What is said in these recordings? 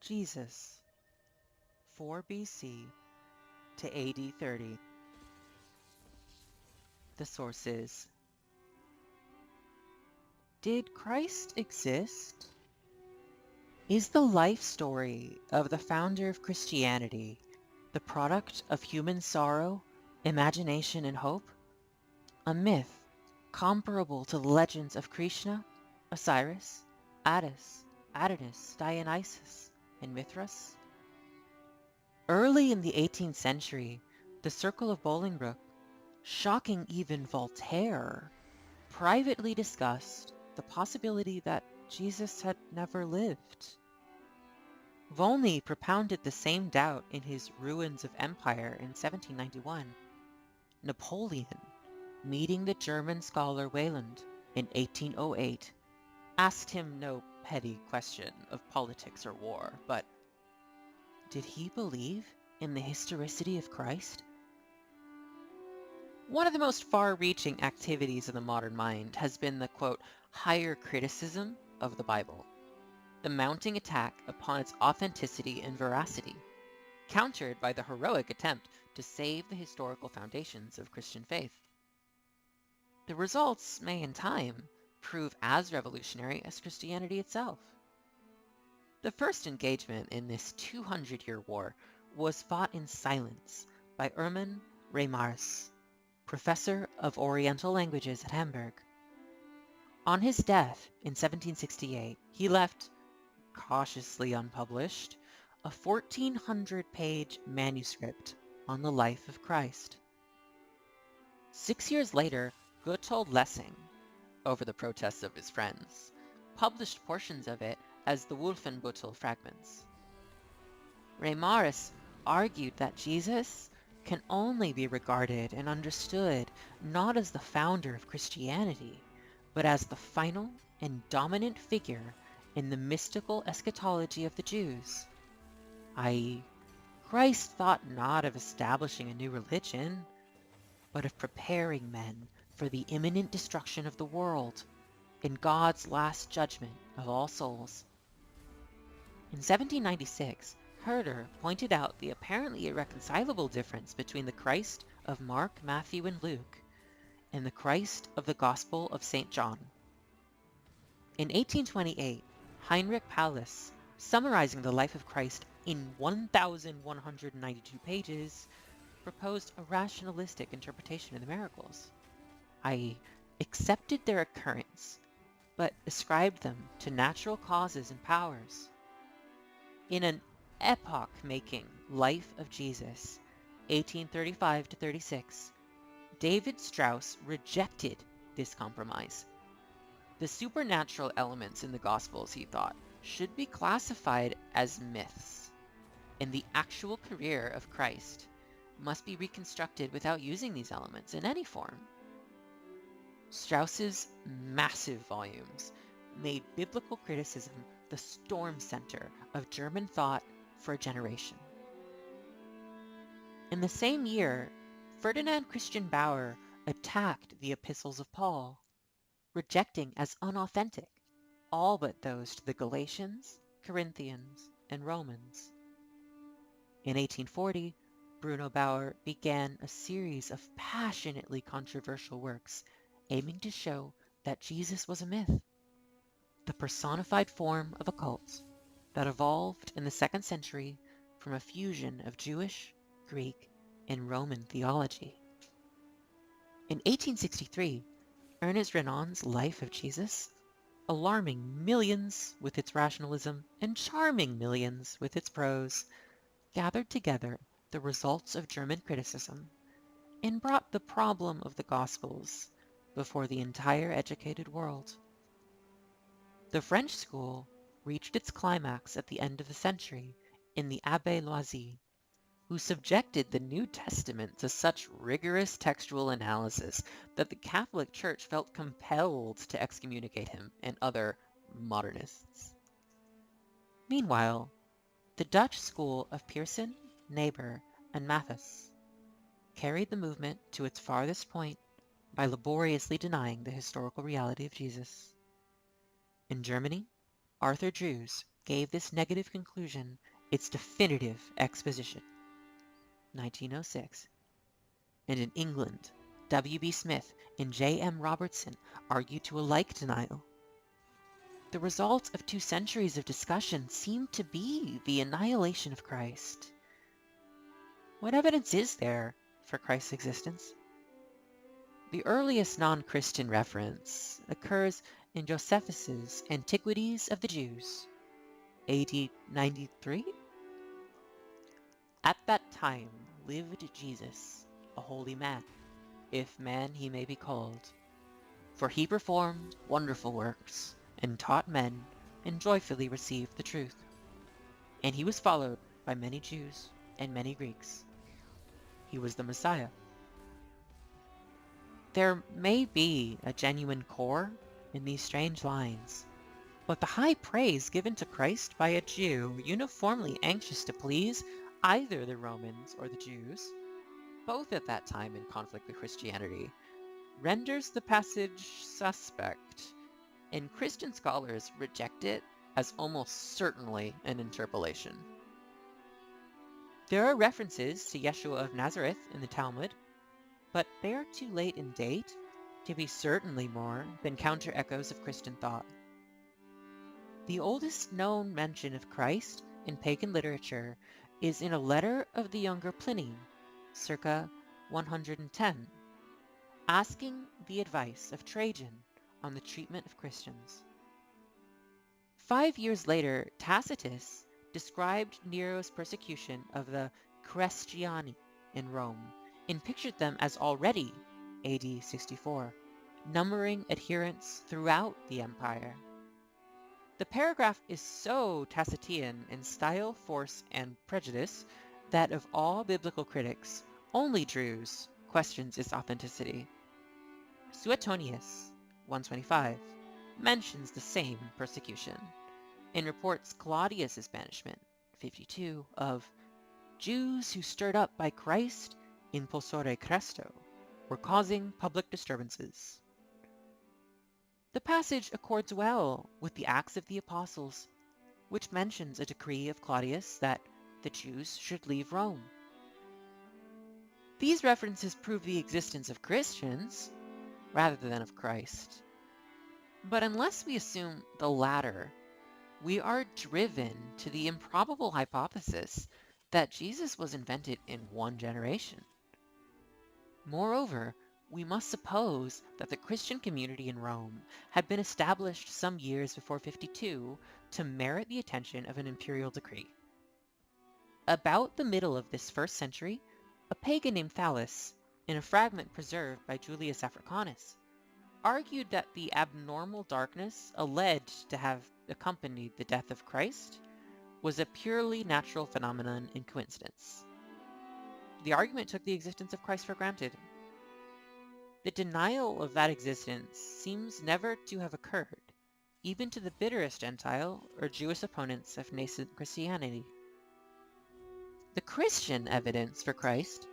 Jesus, 4 BC to AD 30. The sources. Did Christ exist? Is the life story of the founder of Christianity the product of human sorrow, imagination, and hope? A myth comparable to the legends of Krishna, Osiris, Attis, Adonis, Dionysus, and Mithras? Early in the 18th century, the Circle of Bolingbroke, shocking even Voltaire, privately discussed the possibility that Jesus had never lived. Volney propounded the same doubt in his Ruins of Empire in 1791. Napoleon, meeting the German scholar Wieland in 1808, asked him no petty question of politics or war, but did he believe in the historicity of Christ? One of the most far-reaching activities of the modern mind has been the, quote, higher criticism of the Bible, the mounting attack upon its authenticity and veracity, countered by the heroic attempt to save the historical foundations of Christian faith. The results may in time prove as revolutionary as Christianity itself. The first engagement in this 200-year war was fought in silence by Hermann Reymars, professor of Oriental languages at Hamburg. On his death in 1768, he left, cautiously unpublished, a 1,400-page manuscript on the life of Christ. 6 years later, Gotthold Lessing, over the protests of his friends, published portions of it as the Wolfenbüttel fragments. Reymars argued that Jesus can only be regarded and understood not as the founder of Christianity, but as the final and dominant figure in the mystical eschatology of the Jews, i.e., Christ thought not of establishing a new religion, but of preparing men for the imminent destruction of the world in God's last judgment of all souls. In 1796, Herder pointed out the apparently irreconcilable difference between the Christ of Mark, Matthew, and Luke and the Christ of the Gospel of St. John. In 1828, Heinrich Paulus, summarizing the life of Christ in 1,192 pages, proposed a rationalistic interpretation of the miracles, i.e., accepted their occurrence, but ascribed them to natural causes and powers. In an epoch-making Life of Jesus, 1835 to 36, David Strauss rejected this compromise. The supernatural elements in the Gospels, he thought, should be classified as myths, and the actual career of Christ must be reconstructed without using these elements in any form. Strauss's massive volumes made biblical criticism the storm center of German thought for a generation. In the same year, Ferdinand Christian Bauer attacked the epistles of Paul, rejecting as unauthentic all but those to the Galatians, Corinthians, and Romans. In 1840, Bruno Bauer began a series of passionately controversial works aiming to show that Jesus was a myth, the personified form of a cult that evolved in the 2nd century from a fusion of Jewish, Greek, and Roman theology. In 1863, Ernest Renan's Life of Jesus, alarming millions with its rationalism and charming millions with its prose, gathered together the results of German criticism and brought the problem of the Gospels before the entire educated world. The French school reached its climax at the end of the century in the Abbé Loisy, who subjected the New Testament to such rigorous textual analysis that the Catholic Church felt compelled to excommunicate him and other modernists. Meanwhile, the Dutch school of Pearson, Niebuhr, and Mathis carried the movement to its farthest point by laboriously denying the historical reality of Jesus. In Germany, Arthur Drews gave this negative conclusion its definitive exposition, 1906. And in England, W.B. Smith and J.M. Robertson argued to a like denial. The result of 2 centuries of discussion seemed to be the annihilation of Christ. What evidence is there for Christ's existence? The earliest non-Christian reference occurs in Josephus's Antiquities of the Jews, AD 93. At that time lived Jesus, a holy man, if man he may be called. For he performed wonderful works, and taught men, and joyfully received the truth. And he was followed by many Jews and many Greeks. He was the Messiah. There may be a genuine core in these strange lines, but the high praise given to Christ by a Jew uniformly anxious to please either the Romans or the Jews, both at that time in conflict with Christianity, renders the passage suspect, and Christian scholars reject it as almost certainly an interpolation. There are references to Yeshua of Nazareth in the Talmud, but they are too late in date to be certainly more than counter-echoes of Christian thought. The oldest known mention of Christ in pagan literature is in a letter of the younger Pliny, circa 110, asking the advice of Trajan on the treatment of Christians. 5 years later, Tacitus described Nero's persecution of the Christiani in Rome and pictured them as already, AD 64, numbering adherents throughout the empire. The paragraph is so Tacitian in style, force, and prejudice that of all biblical critics, only Drews questions its authenticity. Suetonius, 125, mentions the same persecution and reports Claudius's banishment, 52, of Jews who stirred up by Christ impulsore Cresto were causing public disturbances. The passage accords well with the Acts of the Apostles, which mentions a decree of Claudius that the Jews should leave Rome. These references prove the existence of Christians rather than of Christ. But unless we assume the latter, we are driven to the improbable hypothesis that Jesus was invented in one generation. Moreover, we must suppose that the Christian community in Rome had been established some years before 52 to merit the attention of an imperial decree. About the middle of this 1st century, a pagan named Thallus, in a fragment preserved by Julius Africanus, argued that the abnormal darkness alleged to have accompanied the death of Christ was a purely natural phenomenon and coincidence. The argument took the existence of Christ for granted. The denial of that existence seems never to have occurred, even to the bitterest Gentile or Jewish opponents of nascent Christianity. The Christian evidence for Christ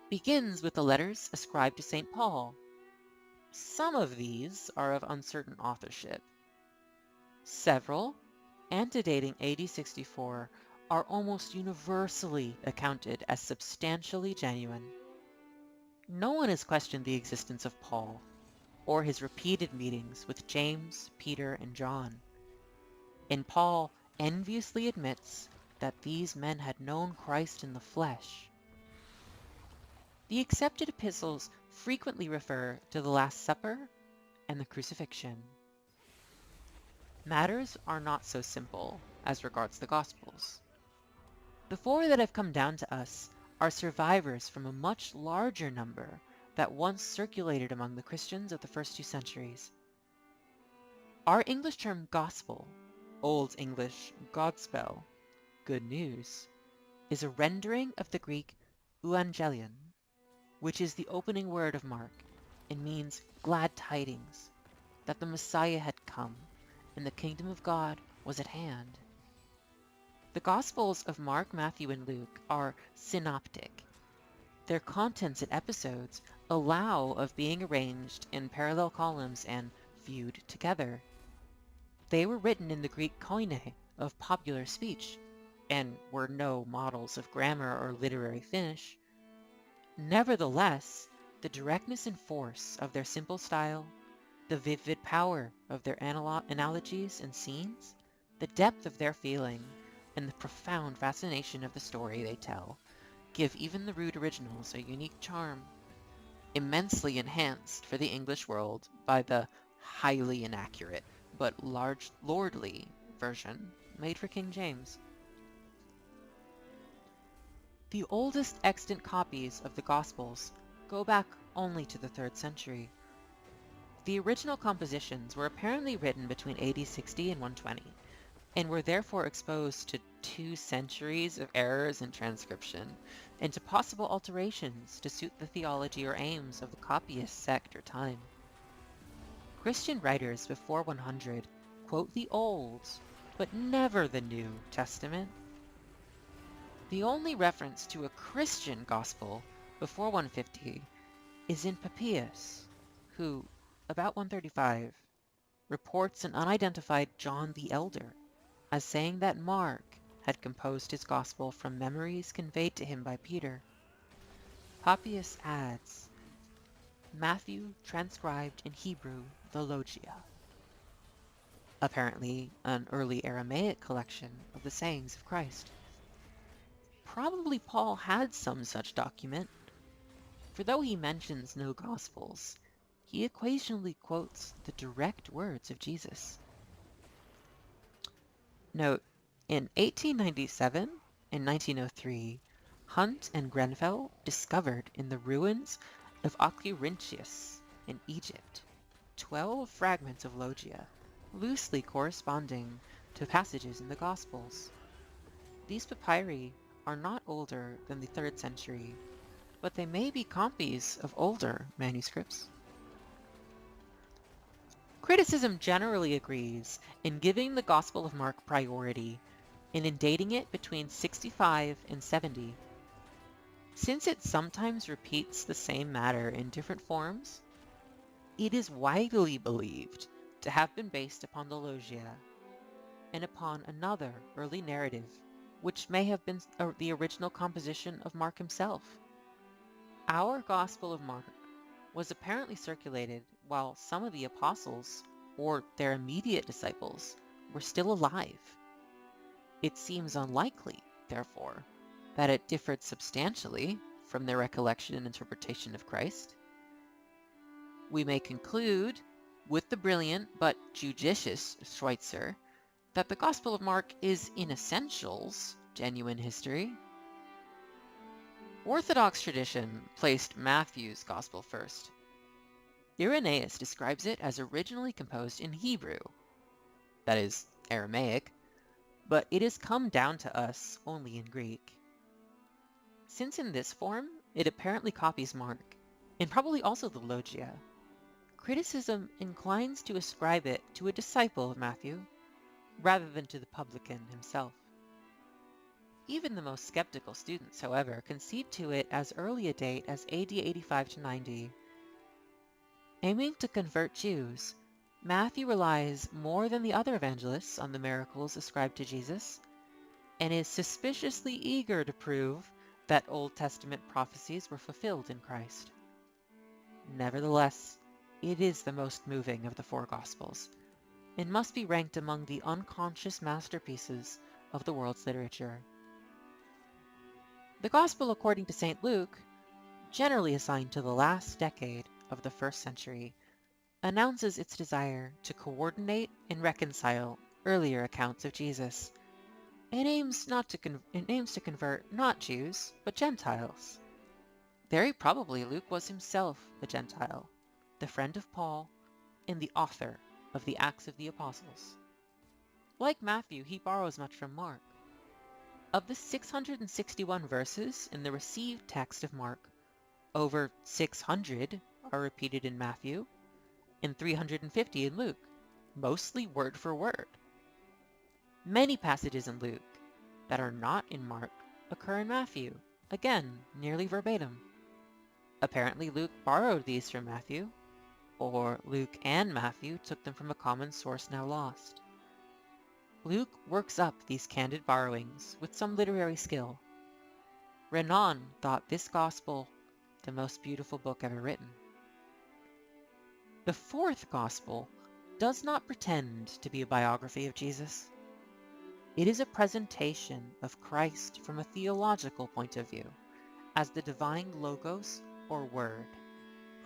begins with the letters ascribed to St. Paul. Some of these are of uncertain authorship. Several, antedating AD 64, are almost universally accounted as substantially genuine. No one has questioned the existence of Paul, or his repeated meetings with James, Peter, and John. And Paul enviously admits that these men had known Christ in the flesh. The accepted epistles frequently refer to the Last Supper and the crucifixion. Matters are not so simple as regards the Gospels. The 4 that have come down to us are survivors from a much larger number that once circulated among the Christians of the first 2 centuries. Our English term gospel, Old English godspell, good news, is a rendering of the Greek euangelion, which is the opening word of Mark and means glad tidings, that the Messiah had come and the kingdom of God was at hand. The Gospels of Mark, Matthew, and Luke are synoptic. Their contents and episodes allow of being arranged in parallel columns and viewed together. They were written in the Greek koine of popular speech and were no models of grammar or literary finish. Nevertheless, the directness and force of their simple style, the vivid power of their analogies and scenes, the depth of their feeling, and the profound fascination of the story they tell give even the rude originals a unique charm, immensely enhanced for the English world by the highly inaccurate but lordly version made for King James. The oldest extant copies of the Gospels go back only to the 3rd century. The original compositions were apparently written between AD 60 and 120, and were therefore exposed to 2 centuries of errors in transcription, and to possible alterations to suit the theology or aims of the copyist sect or time. Christian writers before 100 quote the Old, but never the New Testament. The only reference to a Christian gospel before 150 is in Papias, who, about 135, reports an unidentified John the Elder as saying that Mark had composed his gospel from memories conveyed to him by Peter. Papias adds, Matthew transcribed in Hebrew the Logia, apparently an early Aramaic collection of the sayings of Christ. Probably Paul had some such document, for though he mentions no Gospels, he occasionally quotes the direct words of Jesus. Note, in 1897 and 1903, Hunt and Grenfell discovered in the ruins of Oxyrhynchus in Egypt 12 fragments of Logia, loosely corresponding to passages in the Gospels. These papyri are not older than the 3rd century, but they may be copies of older manuscripts. Criticism generally agrees in giving the Gospel of Mark priority and in dating it between 65 and 70. Since it sometimes repeats the same matter in different forms, it is widely believed to have been based upon the Logia and upon another early narrative, which may have been the original composition of Mark himself. Our Gospel of Mark was apparently circulated while some of the apostles, or their immediate disciples, were still alive. It seems unlikely, therefore, that it differed substantially from their recollection and interpretation of Christ. We may conclude, with the brilliant but judicious Schweitzer, that the Gospel of Mark is in essentials genuine history. Orthodox tradition placed Matthew's Gospel first. Irenaeus describes it as originally composed in Hebrew, that is, Aramaic, but it has come down to us only in Greek. Since in this form, it apparently copies Mark, and probably also the Logia, criticism inclines to ascribe it to a disciple of Matthew, rather than to the publican himself. Even the most skeptical students, however, concede to it as early a date as AD 85 to 90. Aiming to convert Jews, Matthew relies more than the other evangelists on the miracles ascribed to Jesus, and is suspiciously eager to prove that Old Testament prophecies were fulfilled in Christ. Nevertheless, it is the most moving of the 4 Gospels, and must be ranked among the unconscious masterpieces of the world's literature. The Gospel according to St. Luke, generally assigned to the last decade of the 1st century, announces its desire to coordinate and reconcile earlier accounts of Jesus, and aims to convert not Jews, but Gentiles. Very probably Luke was himself a Gentile, the friend of Paul, and the author of the Acts of the Apostles. Like Matthew, he borrows much from Mark. Of the 661 verses in the received text of Mark, over 600 are repeated in Matthew, and 350 in Luke, mostly word for word. Many passages in Luke that are not in Mark occur in Matthew, again, nearly verbatim. Apparently Luke borrowed these from Matthew, or Luke and Matthew took them from a common source now lost. Luke works up these candid borrowings with some literary skill. Renan thought this gospel the most beautiful book ever written. The fourth gospel does not pretend to be a biography of Jesus. It is a presentation of Christ from a theological point of view, as the divine Logos or Word,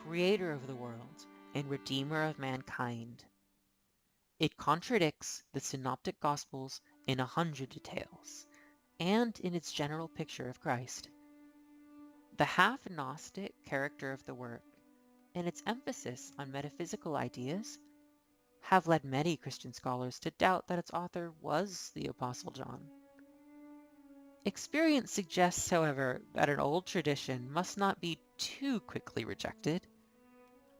creator of the world and redeemer of mankind. It contradicts the synoptic gospels in 100 details, and in its general picture of Christ. The half-Gnostic character of the work, and its emphasis on metaphysical ideas, have led many Christian scholars to doubt that its author was the Apostle John. Experience suggests, however, that an old tradition must not be too quickly rejected.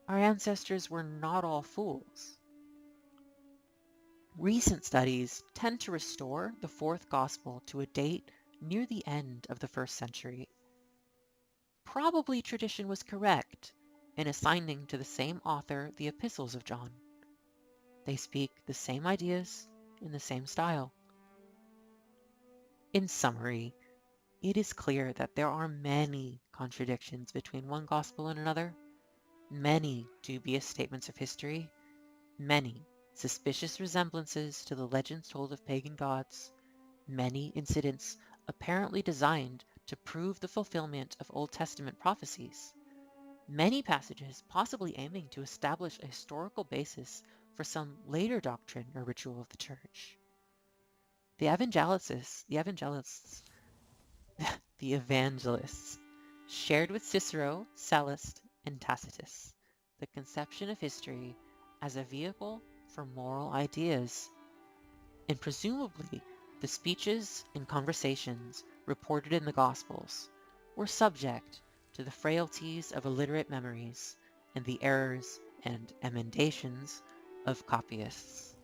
Our ancestors were not all fools. Recent studies tend to restore the fourth gospel to a date near the end of the 1st century. Probably tradition was correct in assigning to the same author the epistles of John. They speak the same ideas in the same style. In summary, it is clear that there are many contradictions between one gospel and another, many dubious statements of history, many suspicious resemblances to the legends told of pagan gods, many incidents apparently designed to prove the fulfillment of Old Testament prophecies, many passages possibly aiming to establish a historical basis for some later doctrine or ritual of the Church. The evangelists shared with Cicero, Sallust, and Tacitus the conception of history as a vehicle for moral ideas, and presumably the speeches and conversations reported in the Gospels were subject to the frailties of illiterate memories and the errors and emendations of copyists.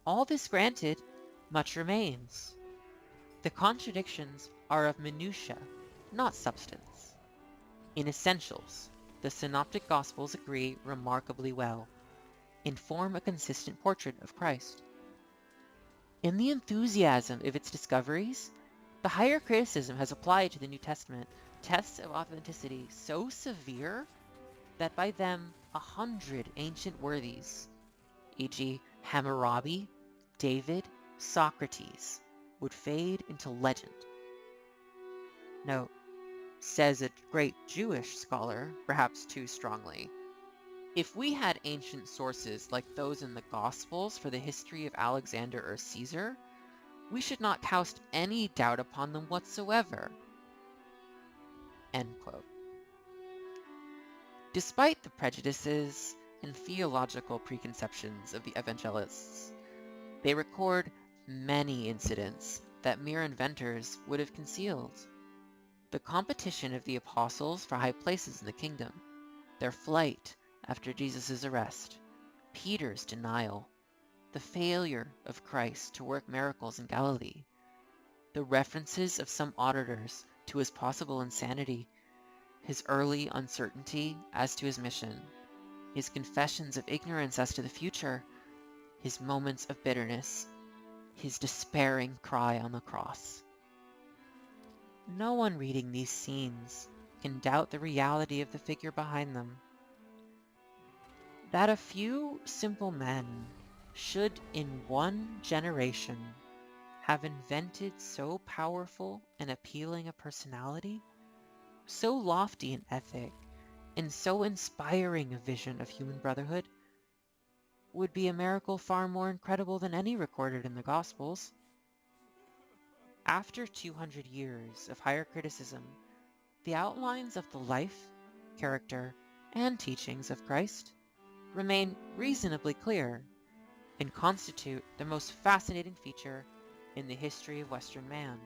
All this granted, much remains. The contradictions are of minutiae, not substance. In essentials, the Synoptic Gospels agree remarkably well and form a consistent portrait of Christ. In the enthusiasm of its discoveries, the higher criticism has applied to the New Testament tests of authenticity so severe that by them 100 ancient worthies, e.g. Hammurabi, David, Socrates, would fade into legend. Note, says a great Jewish scholar, perhaps too strongly, if we had ancient sources like those in the Gospels for the history of Alexander or Caesar, we should not cast any doubt upon them whatsoever. End quote. Despite the prejudices and theological preconceptions of the evangelists, they record many incidents that mere inventors would have concealed. The competition of the apostles for high places in the kingdom, their flight after Jesus' arrest, Peter's denial, the failure of Christ to work miracles in Galilee, the references of some auditors to his possible insanity, his early uncertainty as to his mission, his confessions of ignorance as to the future, his moments of bitterness, his despairing cry on the cross. No one reading these scenes can doubt the reality of the figure behind them. That a few simple men should in one generation have invented so powerful and appealing a personality, so lofty an ethic, and so inspiring a vision of human brotherhood, would be a miracle far more incredible than any recorded in the Gospels. After 200 years of higher criticism, the outlines of the life, character, and teachings of Christ remain reasonably clear and constitute the most fascinating feature in the history of Western man.